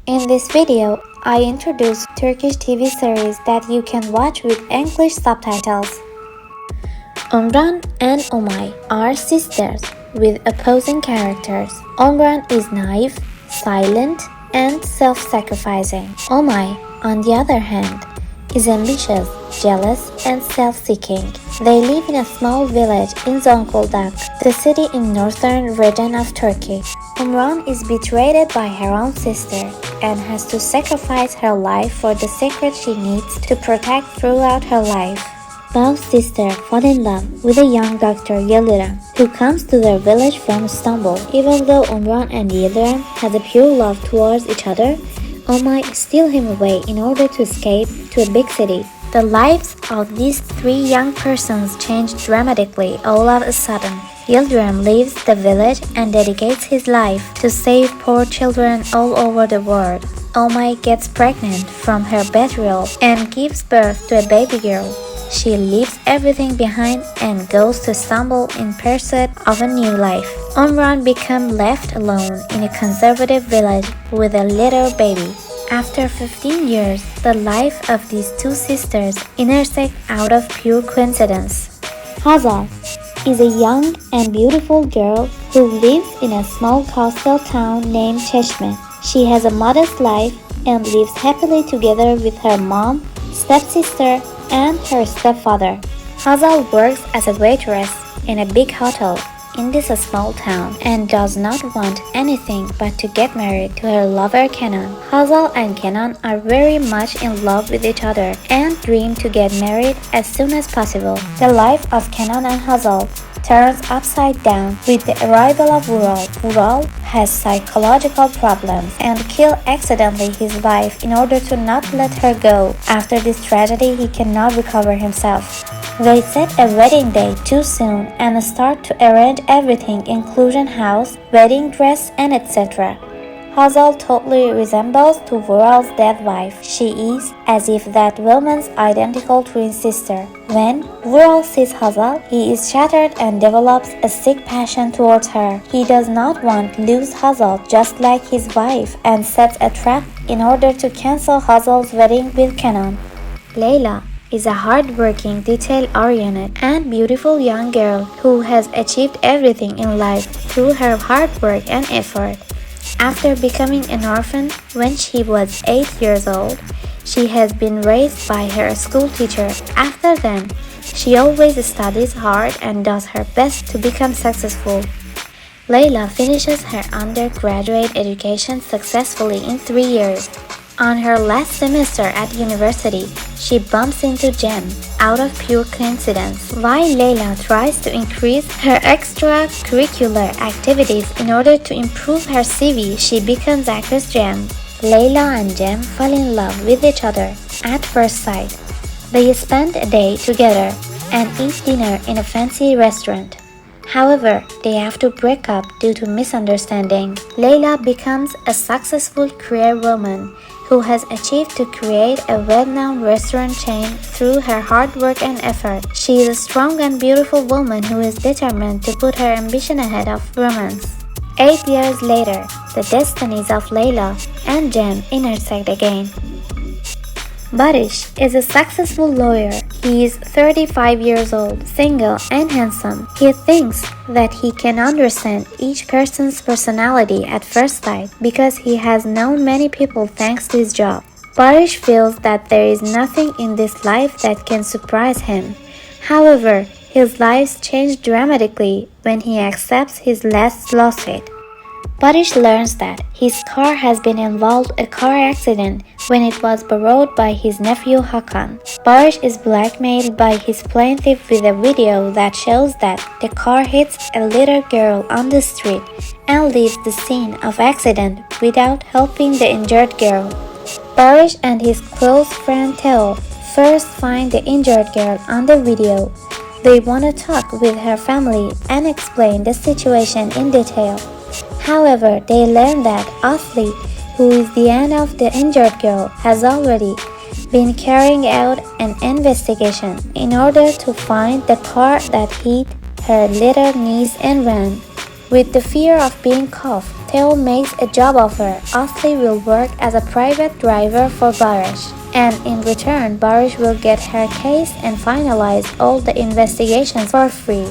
In this video, I introduce Turkish TV series that you can watch with English subtitles. Umran and Umay are sisters with opposing characters. Umran is naive, silent, and self-sacrificing. Umay, on the other hand, is ambitious, jealous, and self-seeking. They live in a small village in Zonguldak, the city in northern region of Turkey. Umran is betrayed by her own sister and has to sacrifice her life for the secret she needs to protect throughout her life. Both sisters fall in love with a young doctor Yildirim, who comes to their village from Istanbul. Even though Umran and Yildirim has a pure love towards each other, Umay steals him away in order to escape to a big city. The lives of these three young persons change dramatically all of a sudden. Yildirim leaves the village and dedicates his life to save poor children all over the world. Umay gets pregnant from her betrayal and gives birth to a baby girl. She leaves everything behind and goes to Istanbul in pursuit of a new life. Umran becomes left alone in a conservative village with a little baby. After 15 years, the life of these two sisters intersect out of pure coincidence. Hazal is a young and beautiful girl who lives in a small coastal town named Çeşme. She has a modest life and lives happily together with her mom, stepsister, and her stepfather. Hazal works as a waitress in a big hotel in this small town and does not want anything but to get married to her lover Kenan. Hazal and Kenan are very much in love with each other and dream to get married as soon as possible. The life of Kenan and Hazal turns upside down with the arrival of Vural. Vural has psychological problems and kills accidentally his wife in order to not let her go. After this tragedy, he cannot recover himself. They set a wedding day too soon and start to arrange everything, including house, wedding dress, and etc. Hazal totally resembles to Vural's dead wife. She is as if that woman's identical twin sister. When Vural sees Hazal, he is shattered and develops a sick passion towards her. He does not want to lose Hazal just like his wife and sets a trap in order to cancel Hazal's wedding with Kenan. Leyla is a hard-working, detail-oriented, and beautiful young girl who has achieved everything in life through her hard work and effort. After becoming an orphan when she was 8 years old, she has been raised by her school teacher. After then, she always studies hard and does her best to become successful. Leyla finishes her undergraduate education successfully in 3 years. On her last semester at university, she bumps into Cem out of pure coincidence. While Leyla tries to increase her extracurricular activities in order to improve her CV, she becomes actress Cem. Leyla and Cem fall in love with each other at first sight. They spend a day together and eat dinner in a fancy restaurant. However, they have to break up due to misunderstanding. Leyla becomes a successful career woman who has achieved to create a well-known restaurant chain through her hard work and effort. She is a strong and beautiful woman who is determined to put her ambition ahead of romance. 8 years later, the destinies of Leyla and Cem intersect again. Barış is a successful lawyer. He is 35 years old, single, and handsome. He thinks that he can understand each person's personality at first sight because he has known many people thanks to his job. Barış feels that there is nothing in this life that can surprise him. However, his life changed dramatically when he accepts his last lawsuit. Barış learns that his car has been involved in a car accident when it was borrowed by his nephew Hakan. Barış is blackmailed by his plaintiff with a video that shows that the car hits a little girl on the street and leaves the scene of accident without helping the injured girl. Barış and his close friend Theo first find the injured girl on the video. They want to talk with her family and explain the situation in detail. However, they learn that Asli, who is the aunt of the injured girl, has already been carrying out an investigation in order to find the car that hit her little niece and ran. With the fear of being caught, Theo makes a job offer. Asli will work as a private driver for Barış, and in return, Barış will get her case and finalize all the investigations for free.